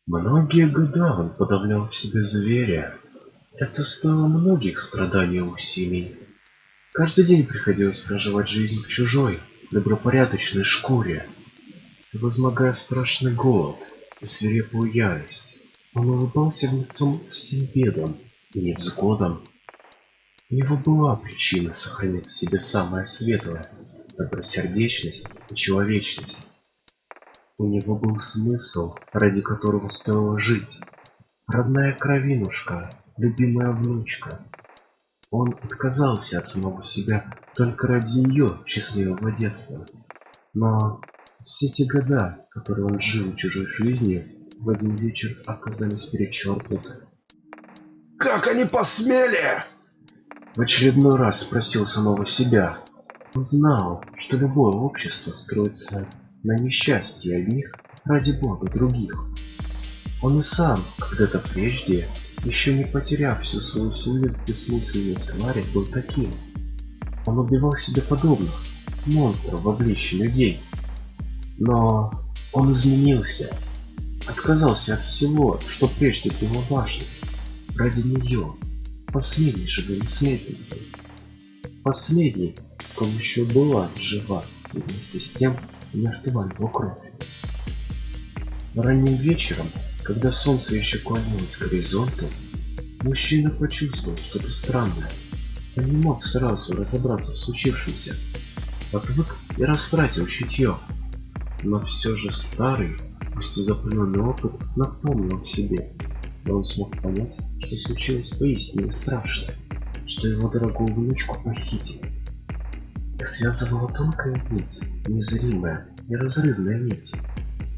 Многие года он подавлял в себе зверя. Это стоило многих страданий и усилий. Каждый день приходилось проживать жизнь в чужой, добропорядочной шкуре, возмогая страшный голод и свирепую ярость. Он улыбался лицом всем бедам и невзгодам. У него была причина сохранять в себе самое светлое — добросердечность и человечность. У него был смысл, ради которого стоило жить. Родная кровинушка, любимая внучка. Он отказался от самого себя только ради ее счастливого детства. Но все те года, которые он жил чужой жизнью, в один вечер оказались перечеркнуты. Как они посмели? В очередной раз спросил самого себя. Он знал, что любое общество строится на несчастье одних ради блага других. Он и сам, когда-то прежде, еще не потеряв всю свою силу в бессмысленной сваре, был таким. Он убивал себе подобных, монстров в обличье людей. Но он изменился, отказался от всего, что прежде было важно, ради нее, последней живой наследницы. Последней, в ком еще была жива, и вместе с тем мертва его кровь. Ранним вечером, когда солнце еще клонилось к горизонту, мужчина почувствовал что-то странное. Он не мог сразу разобраться в случившемся. Отвык и растратил чутье. Но все же старый, пусть и запыленный опыт напомнил себе, и он смог понять, что случилось поистине страшное, что его дорогую внучку похитили. Их связывала тонкая нить, незримая, неразрывная нить.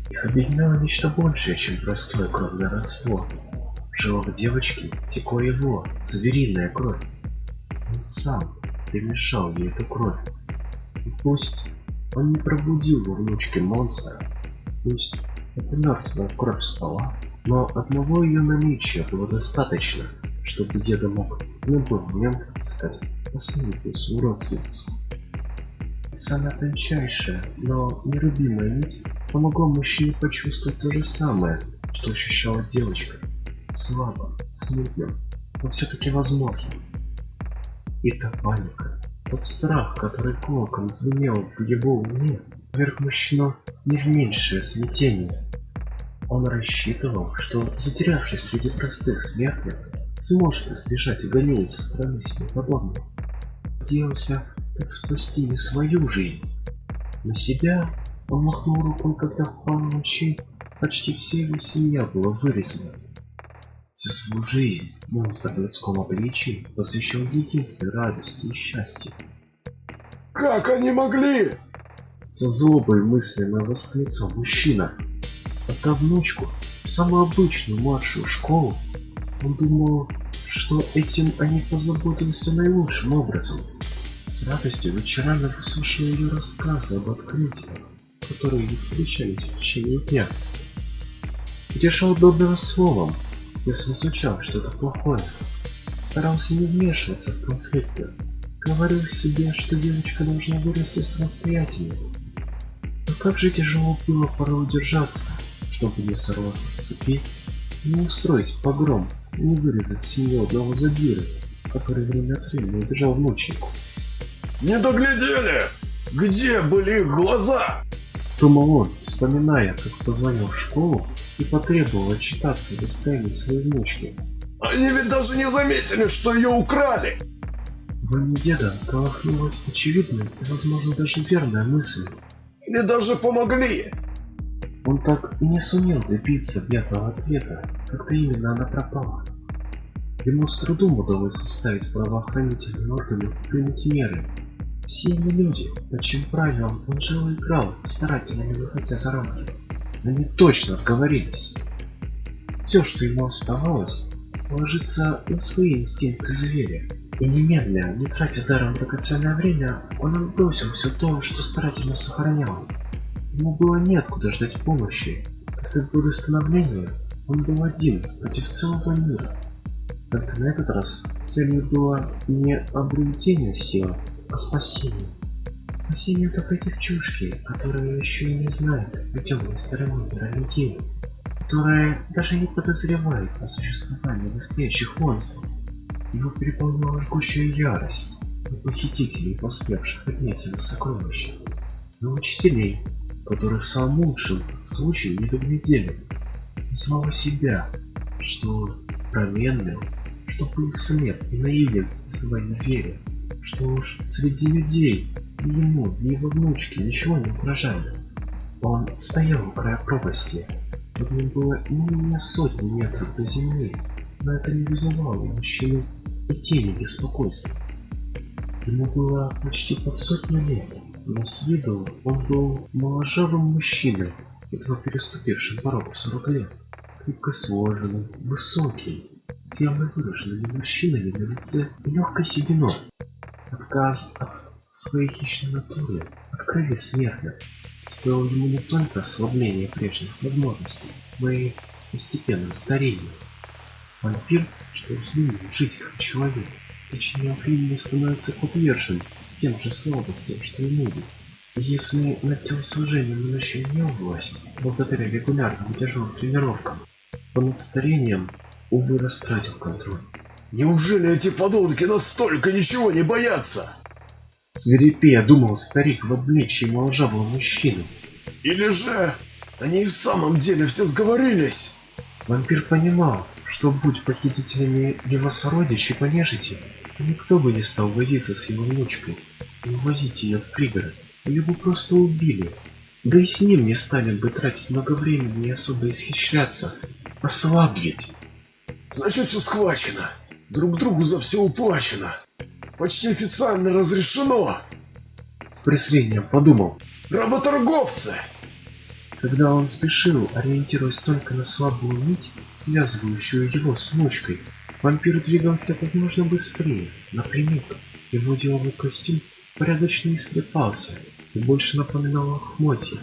Их объединяло нечто большее, чем простое кровное родство. В жилах девочки текла его, звериная кровь. Он сам перемешал ей эту кровь. И пусть он не пробудил во внучке монстра, пусть эта мертвая кровь спала, но одного ее наличия было достаточно, чтобы деда мог в любой момент отыскать последнюю свою родственницу. Самая тончайшая, но нелюбимая нить помогла мужчине почувствовать то же самое, что ощущала девочка. Слабо, смутно, но все-таки возможно. И та паника, тот страх, который колоком звенел в его уме, поверг мужчину не в меньшее смятение. Он рассчитывал, что, затерявшись среди простых смертных, сможет избежать гонений со стороны себе подобных. Надеялся, как спасти не свою жизнь. На себя он махнул рукой, когда в пару ночей почти вся его семья была вырезана. Всю свою жизнь монстр в людском обличии посвящал единственной радости и счастью. Как они могли? Со злобой мысленно восклицал мужчина. Отдав внучку в самую обычную младшую школу, он думал, что этим они позаботились наилучшим образом. С радостью вечерами выслушивал ее рассказы об открытиях, которые ей встречались в течение дня. Решал добрым словом, если случалось что-то плохое. Старался не вмешиваться в конфликты. Говорил себе, что девочка должна вырасти самостоятельно. Но как же тяжело было порой удержаться, чтобы не сорваться с цепи, не устроить погром, не вырезать семью одного задиры, который время от времени убежал внучнику. Не доглядели! Где были их глаза? Думал он, вспоминая, как позвонил в школу и потребовал отчитаться за состояние своей внучки. Они ведь даже не заметили, что ее украли! В уме деда колыхнулась очевидная и, возможно, даже верная мысль. Или даже помогли! Он так и не сумел добиться внятного ответа, когда именно она пропала. Ему с трудом удалось заставить правоохранительные органы принять меры. Все они люди, по чьим правилам он жил и играл, старательно не выходя за рамки. Они точно сговорились. Все, что ему оставалось, положиться на свои инстинкты зверя. И немедленно, не тратя даром драгоценное время, он отбросил все то, что старательно сохранял. Ему было неоткуда ждать помощи. Как и в годы становления, он был один против целого мира. Только на этот раз целью было не обретение силы, а спасение. Спасение только девчушки, которая еще и не знает о темной стороне мира людей. которая даже не подозревает о существовании настоящих монстров. Его переполняла жгучая ярость на похитителей, посмевших отнять его сокровища, на учителей, которые в самом лучшем случае не доглядели, на самого себя, что промедлил, что был слеп и наивен в своей вере, что уж среди людей ни ему, ни его внучке ничего не угрожает. Он стоял у края пропасти. Под ним было не менее сотни метров до земли, но это не вызывало у мужчины и тени беспокойства. Ему было почти под 100 лет, но с виду он был моложавым мужчиной, едва переступившим порог в 40 лет, крепко сложенный, высокий, с явно выраженными морщинами на лице и легкой сединой. Отказ от своей хищной натуры, от крови смертных, стоил ему не только ослабления прежних возможностей, но и постепенного старения. Вампир, что взглянул жить как человек, с течением времени становится подвержен тем же слабостям, что и люди. И если над телосложением он еще имел власть, благодаря регулярным тяжелым тренировкам, то над старением, увы, растратил контроль. Неужели эти подонки настолько ничего не боятся? Свирепея думал старик в обличье моложавого мужчины. Или же они и в самом деле все сговорились? Вампир понимал, что будь похитителями его сородичей по нежити, то никто бы не стал возиться с его внучкой и увозить ее в пригород, или бы просто убили. Да и с ним не стали бы тратить много времени и особо исхищряться. Ослаб ведь. Значит, все схвачено. Друг другу за все уплачено. Почти официально разрешено. С презрением подумал. Работорговцы! Когда он спешил, ориентируясь только на слабую нить, связывающую его с внучкой, вампир двигался как можно быстрее, напрямик. Его деловой костюм порядочно истрепался и больше напоминал лохмотья.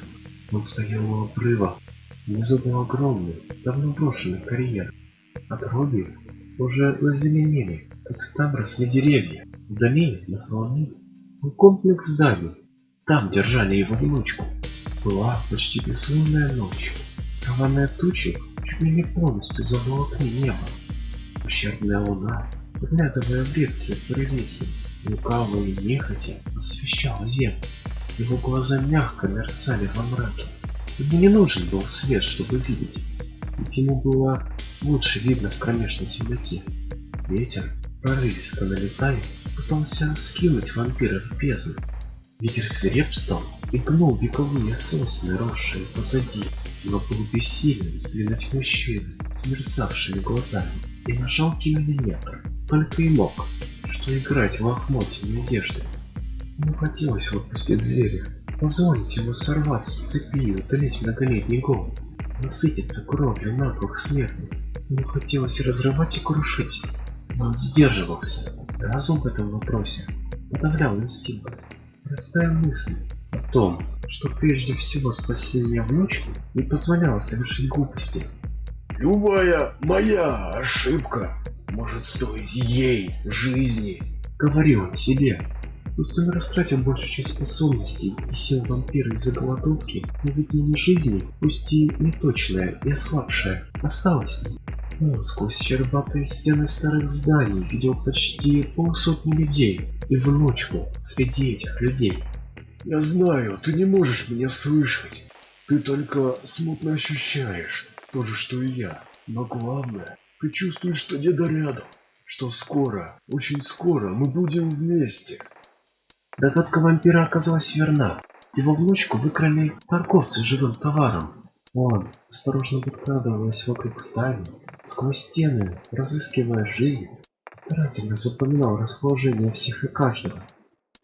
Он стоял у обрыва. Внизу был огромный, давно брошенный карьер. Отрубья уже зазеленели, тут и там росли деревья. Вдали, на холме, был комплекс зданий. Там держали его внучку. Была почти безлунная ночь. Рваные тучи чуть ли не полностью заволокли небо. Ущербная луна, заглядывая в редкие прорехи, лукаво и нехотя освещала землю. Его глаза мягко мерцали во мраке. Ему не нужен был свет, чтобы видеть, ведь ему было лучше видно в кромешной темноте. Ветер, порывисто налетая, пытался скинуть вампира в бездну. Ветер свирепствовал и гнул вековые сосны, росшие позади, но был бессилен сдвинуть мужчину с мерцавшими глазами и на жалкий миллиметр только и мог, что играть в лохмотьями одежды. Ему хотелось выпустить зверя, позволить ему сорваться с цепи и утолить многолетний голод, насытиться кровью наглых смертных. Ему хотелось разрывать и крушить, но он сдерживался. Разум в этом вопросе подавлял инстинкт. Простая мысль о том, что прежде всего спасение внучки не позволяло совершить глупости. Любая моя ошибка может стоить ей жизни, Говорил он себе. Пусть он растратил большую часть способностей и сил вампира из-за голодовки, но видение жизни, пусть и неточная и ослабшая, осталось с ним. Он сквозь щербатые стены старых зданий видел почти полсотни людей и внучку среди этих людей. Я знаю, ты не можешь меня слышать. Ты только смутно ощущаешь то же, что и я. Но главное, ты чувствуешь, что деда рядом, что скоро, очень скоро мы будем вместе. Догадка вампира оказалась верна. Его внучку выкрали торговцы живым товаром. Он, осторожно подкрадываясь вокруг стаи, сквозь стены, разыскивая жизнь, старательно запоминал расположение всех и каждого.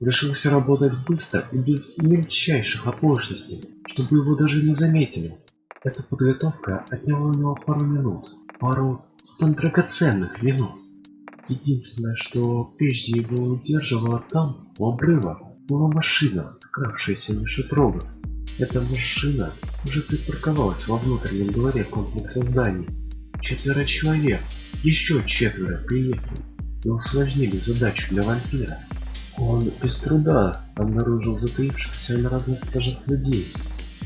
Решился работать быстро и без мельчайших оплошностей, чтобы его даже не заметили. Эта подготовка отняла у него пару минут, пару столь драгоценных минут. Единственное, что прежде его удерживало там, у обрыва, была машина, вкравшаяся между трогов. Эта машина уже припарковалась во внутреннем дворе комплекса зданий. 4 человек, еще 4 приехали и усложнили задачу для вампира. Он без труда обнаружил затаившихся на разных этажах людей,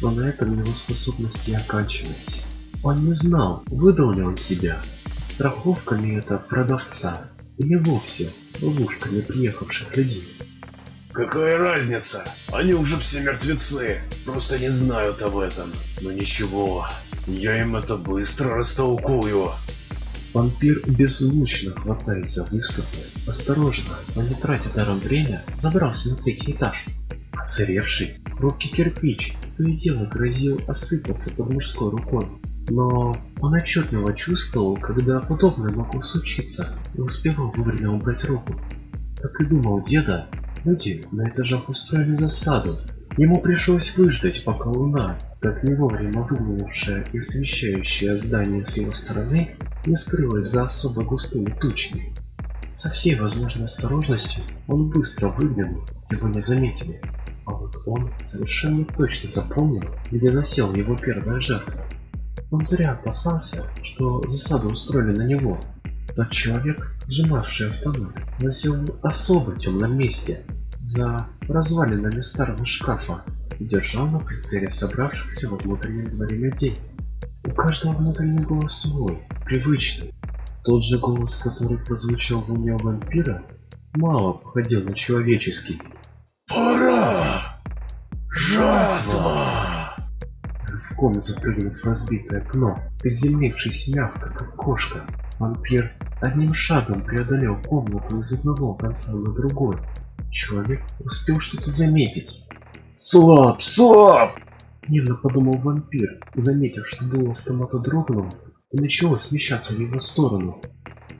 но на этом его способности оканчивались. Он не знал, выдал ли он себя страховками это продавца или вовсе ловушками приехавших людей. Какая разница? Они уже все мертвецы, просто не знают об этом. Но ничего, я им это быстро растолкую. Вампир, беззвучно хватаясь за выступы, осторожно, но не тратя даром время, забрался на 3-й этаж. Оцаревший, хрупкий кирпич то и дело грозил осыпаться под мужской рукой. Но он отчетливо чувствовал, когда подобное могло случиться, и успевал вовремя убрать руку. Как и думал деда, люди на этажах устроили засаду. Ему пришлось выждать, пока луна, так не вовремя выглянувшая и освещающая здание с его стороны, не скрылась за особо густыми тучами. Со всей возможной осторожностью он быстро выглянул, его не заметили. А вот он совершенно точно запомнил, где засела его первая жертва. Он зря опасался, что засаду устроили на него. Тот человек, сжимавший автомат, носил в особо темном месте, за развалинами старого шкафа, и держал на прицеле собравшихся во внутреннем дворе людей. У каждого внутренний голос свой, привычный. Тот же голос, который прозвучал в уме вампира, мало походил на человеческий. Пора! Жатва! Рывком запрыгнув в разбитое окно, приземлившись мягко, как кошка, вампир одним шагом преодолел комнату из одного конца на другой. Человек успел что-то заметить. «Слаб! Слаб!» — нервно подумал вампир, заметив, что дуло автомата дрогнуло и начало смещаться в его сторону.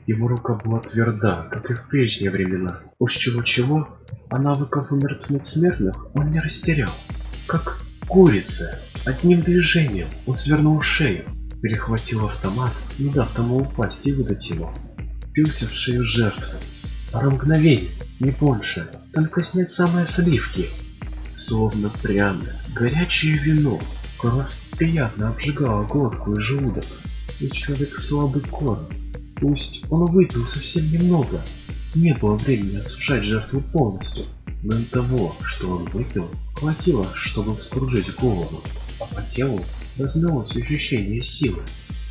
Его рука была тверда, как и в прежние времена. Уж чего-чего, а навыков умертвить смертных он не растерял. Как курица, одним движением он свернул шею, перехватил автомат, не дав тому упасть и выдать его. Впился в шею жертвы. Пара мгновений, не больше, только снять самые сливки. Словно пряное, горячее вино, кровь приятно обжигала глотку и желудок. И человек слабый корм. Пусть он выпил совсем немного, не было времени осушать жертву полностью, но и того, что он выпил, хватило, чтобы вскружить голову, а по телу разлилось ощущение силы,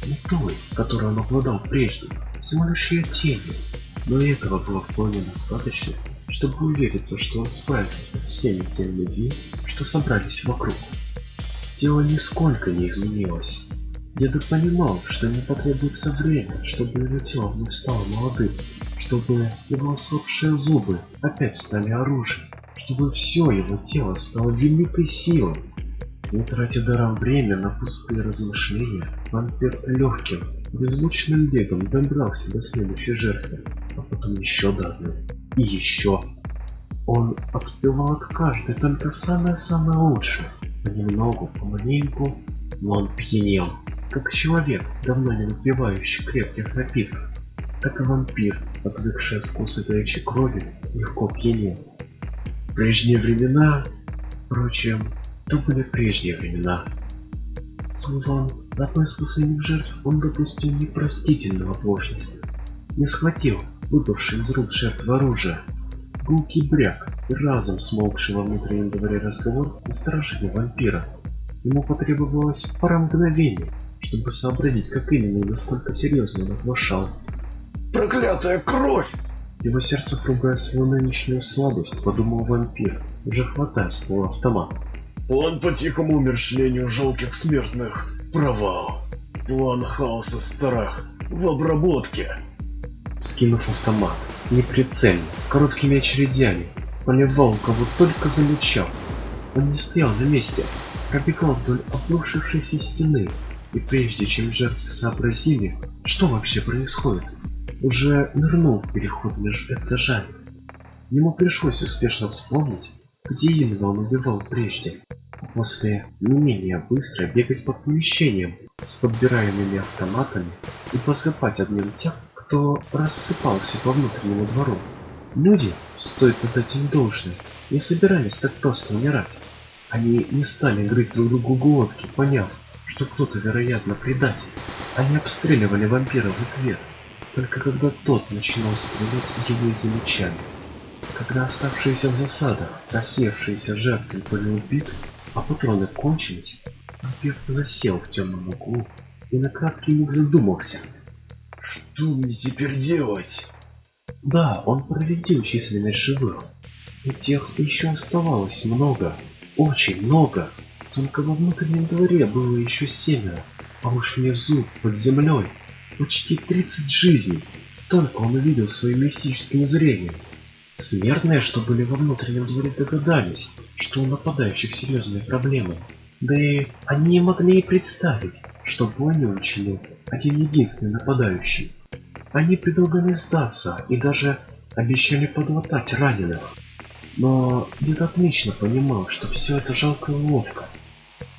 не той, которой он обладал прежде, всего лишь ее тенью, но и этого было вполне достаточно, чтобы увериться, что он справится со всеми теми людьми, что собрались вокруг. Тело нисколько не изменилось. Деда понимал, что ему потребуется время, чтобы его тело вновь стало молодым, чтобы его ослабшие зубы опять стали оружием, чтобы все его тело стало великой силой. Не тратя даром время на пустые размышления, вампир легким, беззвучным бегом добрался до следующей жертвы, а потом еще до одной. И еще. Он отпивал от каждой только самое-самое лучшее, понемногу, помаленьку, но он пьянел. Как человек, давно не выпивающий крепких напитков, так и вампир, отвыкший от вкуса горячей крови, легко пьянел. Прежние времена, впрочем, то были прежние времена. Словом, на одной из последних жертв он допустил непростительную оплошность. Не схватил выпавший из рук жертвы оружие. Гулкий бряк и разом смолкший во внутреннем дворе разговор насторожили вампира. Ему потребовалось пара мгновений, чтобы сообразить, как именно и насколько серьезно он оглашал. Проклятая кровь! Его сердце, ругая свою нынешнюю слабость, подумал вампир, уже хватая с пола автомат. План по тихому умерщвлению жалких смертных. Провал. План хаоса страх в обработке. Скинув автомат, неприцельно, короткими очередями, поливал кого только замечал. Он не стоял на месте, пробегал вдоль обрушившейся стены, и прежде чем жертвы сообразили, что вообще происходит, уже нырнул в переход между этажами. Ему пришлось успешно вспомнить, где именно он убивал прежде, а после не менее быстро бегать по помещениям с подбираемыми автоматами и посыпать огнем тех, кто рассыпался по внутреннему двору. Люди, стоит отдать им должное, не собирались так просто умирать. Они не стали грызть друг другу глотки, поняв, что кто-то, вероятно, предатель. Они обстреливали вампира в ответ, только когда тот начинал стрелять, его и замечали. Когда оставшиеся в засадах, рассеявшиеся жертвы были убиты, а патроны кончились, вампир засел в темном углу и на краткий миг задумался. Что мне теперь делать? Да, он проредил численность живых, но тех еще оставалось много, очень много. Только во внутреннем дворе было еще 7, а уж внизу, под землей, почти 30 жизней. Столько он увидел своим мистическим зрением. Смертные, что были во внутреннем дворе, догадались, что у нападающих серьезные проблемы. Да и они не могли и представить, что бойню учинил один единственный нападающий. Они предлагали сдаться и даже обещали подлатать раненых. Но дед отлично понимал, что все это жалко и уловка.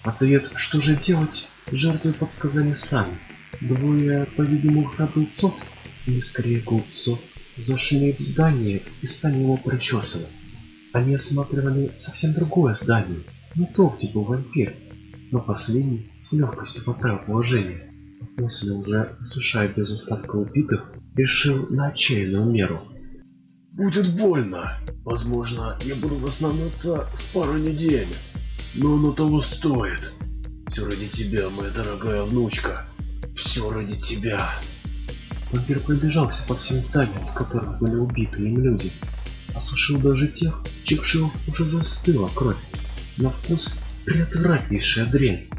Ответ, что же делать, жертвы подсказали сами. Двое, по-видимому, храбрецов, или скорее глупцов, зашли в здание и стали его прочесывать. Они осматривали совсем другое здание, не то, где был вампир, но последний с легкостью поправил положение. После, уже осушая без остатка убитых, решил на отчаянную меру. Будет больно. Возможно, я буду восстанавливаться с пару недель. Но оно того стоит. Все ради тебя, моя дорогая внучка. Все ради тебя. Вампир пробежался по всем зданиям, в которых были убиты им люди. Осушил даже тех, чьих жилах уже застыла кровь. На вкус приотвратнейшая дрянь.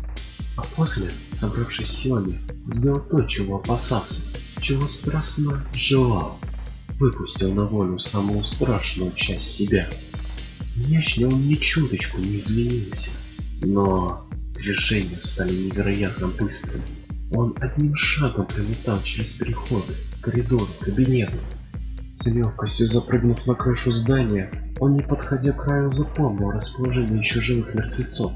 А после, собравшись силами, сделал то, чего опасался, чего страстно желал. Выпустил на волю самую страшную часть себя. Внешне он ни чуточку не изменился, но движения стали невероятно быстрыми. Он одним шагом пролетал через переходы, коридоры, кабинеты. С легкостью запрыгнув на крышу здания, он, не подходя к краю, запомнил расположение еще живых мертвецов.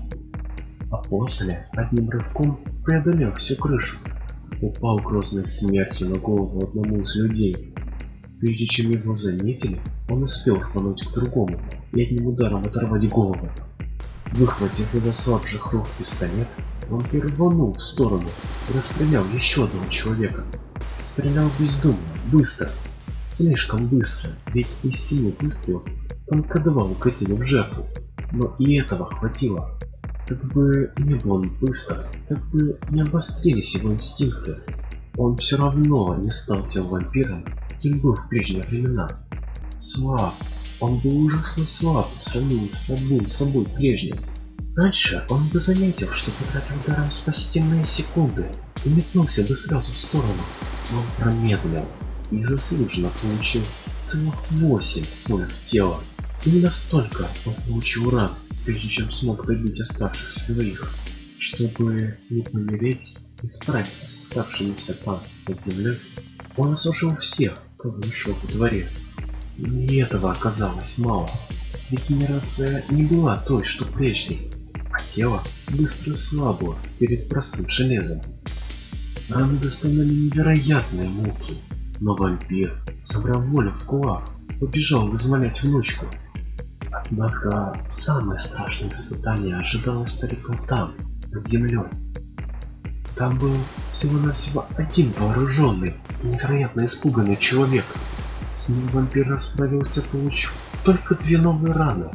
А после, одним рывком, преодолел всю крышу, упал грозной смертью на голову одному из людей. Прежде чем его заметили, он успел рвануть к другому и одним ударом оторвать голову. Выхватив из ослабших рук пистолет, вампир рванул в сторону и расстрелял еще одного человека. Стрелял бездумно, быстро. Слишком быстро, ведь из 7 выстрелов только 2 угодили в жертву. Но и этого хватило. Как бы не был он быстр, как бы не обострились его инстинкты, он все равно не стал тем вампиром, кем был в прежние времена. Слаб. Он был ужасно слаб в сравнении с самим собой прежним. Раньше он бы заметил, что потратил даром спасительные секунды и метнулся бы сразу в сторону, но он промедлил и заслуженно получил целых 8 пуль в тело. Именно столько он получил ран, прежде чем смог добить оставшихся двоих. Чтобы не помереть и справиться с оставшимися там, под землей, он осушил всех, кого нашел во дворе. И этого оказалось мало. Регенерация не была той, что прежней, а тело быстро слабло перед простым железом. Раны доставляли невероятные муки, но вампир, собрав волю в кулак, побежал вызволять внучку. Однако самое страшное испытание ожидало старика там, под землей. Там был всего-навсего один вооруженный и невероятно испуганный человек. С ним вампир расправился, получив только 2 новые раны.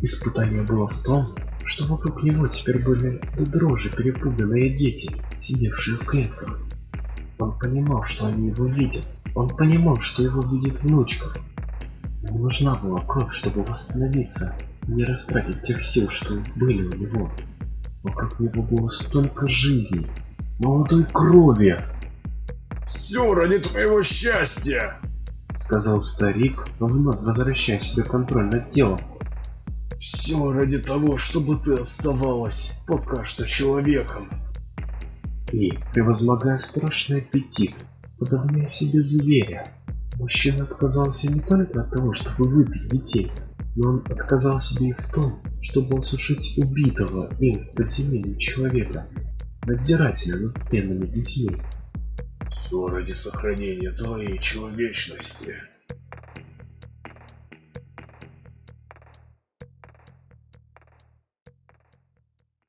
Испытание было в том, что вокруг него теперь были до дрожи перепуганные дети, сидевшие в клетках. Он понимал, что они его видят. Он понимал, что его видит внучка. Ему нужна была кровь, чтобы восстановиться и не растратить тех сил, что были у него. Вокруг него было столько жизней, молодой крови. Все ради твоего счастья, сказал старик, вновь возвращая себе контроль над телом. Все ради того, чтобы ты оставалась пока что человеком. И, превозмогая страшный аппетит, подавляя в себе зверя, мужчина отказался не только от того, чтобы выпить детей, но он отказал себе и в том, чтобы осушить убитого им в подземелье человека, надзирателя над пленными детьми. Все ради сохранения твоей человечности.